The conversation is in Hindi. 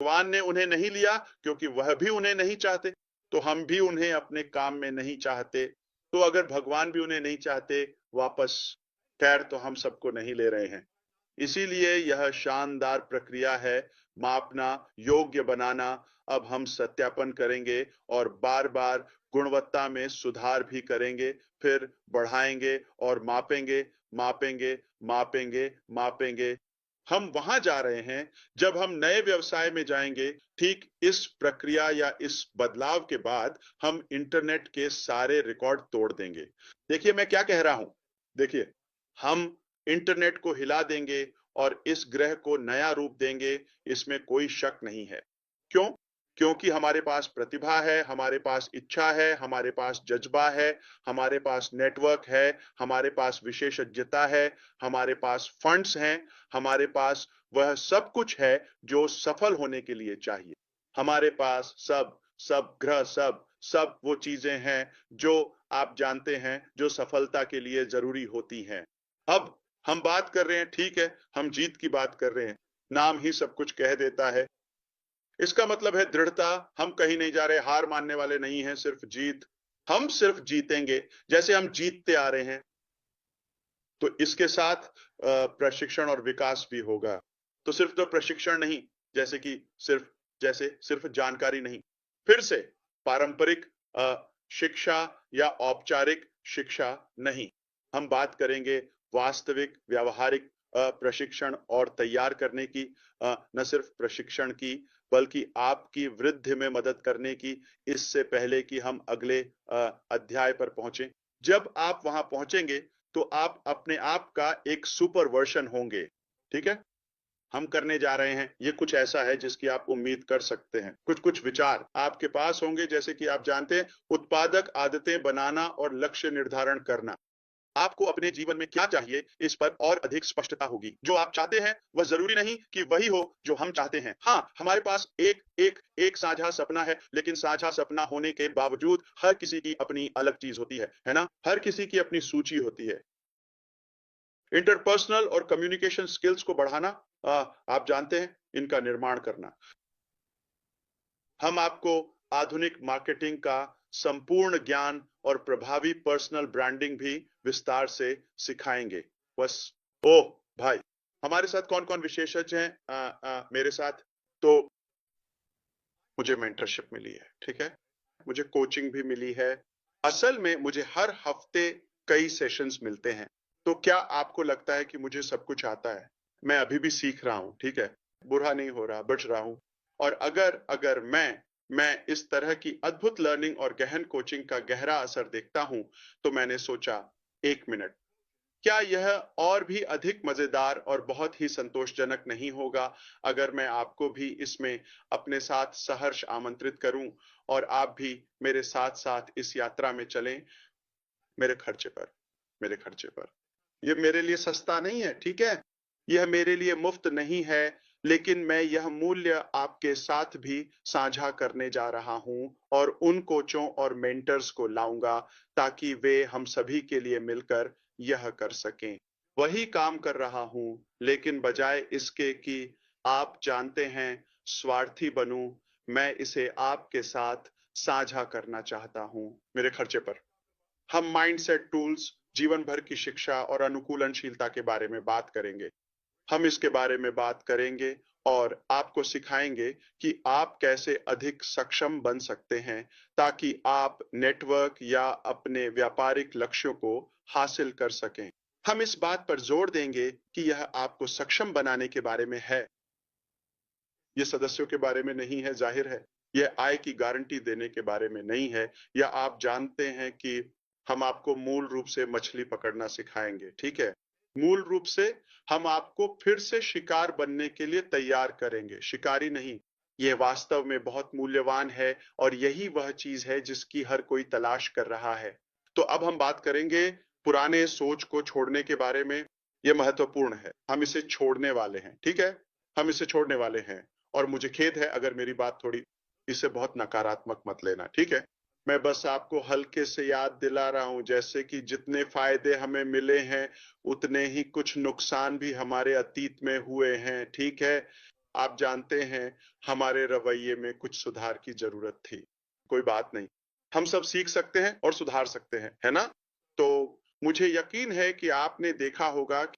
भगवान ने उन्हें नहीं लिया क्योंकि वह भी उन्हें नहीं चाहते, तो हम भी उन्हें अपने काम में नहीं चाहते। तो अगर भगवान भी उन्हें नहीं चाहते वापस, खैर तो हम सबको नहीं ले रहे हैं। इसीलिए यह शानदार प्रक्रिया है, मापना, योग्य बनाना। अब हम सत्यापन करेंगे और बार-बार गुणवत्ता में सुधार भी करेंगे, फिर बढ़ाएंगे और मापेंगे, मापेंगे, मापेंगे, मापेंगे। हम वहां जा रहे हैं जब हम नए व्यवसाय में जाएंगे। ठीक इस प्रक्रिया या इस बदलाव के बाद हम इंटरनेट के सारे रिकॉर्ड तोड़ देंगे। देखिए मैं क्या कह रहा हूं। देखिए, हम इंटरनेट को हिला देंगे और इस ग्रह को नया रूप देंगे, इसमें कोई शक नहीं है। क्यों? क्योंकि हमारे पास प्रतिभा है, हमारे पास इच्छा है, हमारे पास जज्बा है, हमारे पास नेटवर्क है, हमारे पास विशेषज्ञता है, हमारे पास फंड्स हैं, हमारे पास वह सब कुछ है जो सफल होने के लिए चाहिए। हमारे पास सब ग्रह, सब वो चीजें हैं जो आप जानते हैं, जो सफलता के लिए जरूरी होती हैं। अब हम बात कर रहे हैं, ठीक है, हम जीत की बात कर रहे हैं। नाम ही सब कुछ कह देता है। इसका मतलब है दृढ़ता। हम कहीं नहीं जा रहे, हार मानने वाले नहीं हैं, सिर्फ जीत। हम सिर्फ जीतेंगे जैसे हम जीतते आ रहे हैं। तो इसके साथ प्रशिक्षण और विकास भी होगा। तो सिर्फ तो प्रशिक्षण नहीं, जैसे कि सिर्फ जानकारी नहीं, फिर से पारंपरिक शिक्षा या औपचारिक शिक्षा नहीं। हम बात करेंगे वास्तविक व्यावहारिक प्रशिक्षण और तैयार करने की, न सिर्फ प्रशिक्षण की बल्कि आपकी वृद्धि में मदद करने की, इससे पहले कि हम अगले अध्याय पर पहुंचे। जब आप वहां पहुंचेंगे तो आप अपने आप का एक सुपर वर्जन होंगे। ठीक है, हम करने जा रहे हैं ये कुछ ऐसा है जिसकी आप उम्मीद कर सकते हैं। कुछ कुछ विचार आपके पास होंगे, जैसे कि आप जानते हैं, उत्पादक आदतें बनाना और लक्ष्य निर्धारण करना। आपको अपने जीवन में क्या चाहिए इस पर और अधिक स्पष्टता होगी। जो आप चाहते हैं वह जरूरी नहीं कि वही हो जो हम चाहते हैं। हाँ, हमारे पास एक साझा सपना है, लेकिन साझा सपना होने के बावजूद हर किसी की अपनी अलग चीज होती है ना? हर किसी की अपनी सूची होती है। इंटरपर्सनल और कम्युनिकेशन स्किल्स को बढ़ाना, आप जानते हैं, इनका निर्माण करना। हम आपको आधुनिक मार्केटिंग का संपूर्ण ज्ञान और प्रभावी पर्सनल ब्रांडिंग भी विस्तार से सिखाएंगे। बस, ओ भाई, हमारे साथ कौन कौन विशेषज्ञ हैं मेरे साथ? तो मुझे मेंटरशिप मिली है, ठीक है, मुझे कोचिंग भी मिली है। असल में मुझे हर हफ्ते कई सेशंस मिलते हैं। तो क्या आपको लगता है कि मुझे सब कुछ आता है? मैं अभी भी सीख रहा हूं, ठीक है, बुरा नहीं हो रहा, बच रहा हूं। और अगर अगर मैं इस तरह की अद्भुत लर्निंग और गहन कोचिंग का गहरा असर देखता हूं, तो मैंने सोचा, एक मिनट, क्या यह और भी अधिक मजेदार और बहुत ही संतोषजनक नहीं होगा अगर मैं आपको भी इसमें अपने साथ सहर्ष आमंत्रित करूं और आप भी मेरे साथ साथ इस यात्रा में चलें, मेरे खर्चे पर, मेरे खर्चे पर। यह मेरे लिए सस्ता नहीं है, ठीक है, यह मेरे लिए मुफ्त नहीं है, लेकिन मैं यह मूल्य आपके साथ भी साझा करने जा रहा हूं और उन कोचों और मेंटर्स को लाऊंगा ताकि वे हम सभी के लिए मिलकर यह कर सकें। वही काम कर रहा हूं, लेकिन बजाय इसके कि आप जानते हैं स्वार्थी बनूं, मैं इसे आपके साथ साझा करना चाहता हूं, मेरे खर्चे पर। हम माइंडसेट टूल्स, जीवन भर की शिक्षा और अनुकूलनशीलता के बारे में बात करेंगे। हम इसके बारे में बात करेंगे और आपको सिखाएंगे कि आप कैसे अधिक सक्षम बन सकते हैं ताकि आप नेटवर्क या अपने व्यापारिक लक्ष्यों को हासिल कर सकें। हम इस बात पर जोर देंगे कि यह आपको सक्षम बनाने के बारे में है, यह सदस्यों के बारे में नहीं है, जाहिर है। यह आय की गारंटी देने के बारे में नहीं है, या आप जानते हैं कि हम आपको मूल रूप से मछली पकड़ना सिखाएंगे, ठीक है। मूल रूप से हम आपको फिर से शिकार बनने के लिए तैयार करेंगे, शिकारी नहीं। यह वास्तव में बहुत मूल्यवान है और यही वह चीज है जिसकी हर कोई तलाश कर रहा है। तो अब हम बात करेंगे पुराने सोच को छोड़ने के बारे में। यह महत्वपूर्ण है, हम इसे छोड़ने वाले हैं, ठीक है, हम इसे छोड़ने वाले हैं। और मुझे खेद है अगर मेरी बात थोड़ी, इसे बहुत नकारात्मक मत लेना, ठीक है। मैं बस आपको हल्के से याद दिला रहा हूं, जैसे कि जितने फायदे हमें मिले हैं उतने ही कुछ नुकसान भी हमारे अतीत में हुए हैं, ठीक है। आप जानते हैं हमारे रवैये में कुछ सुधार की जरूरत थी। कोई बात नहीं, हम सब सीख सकते हैं और सुधार सकते हैं, है ना? तो मुझे यकीन है कि आपने देखा होगा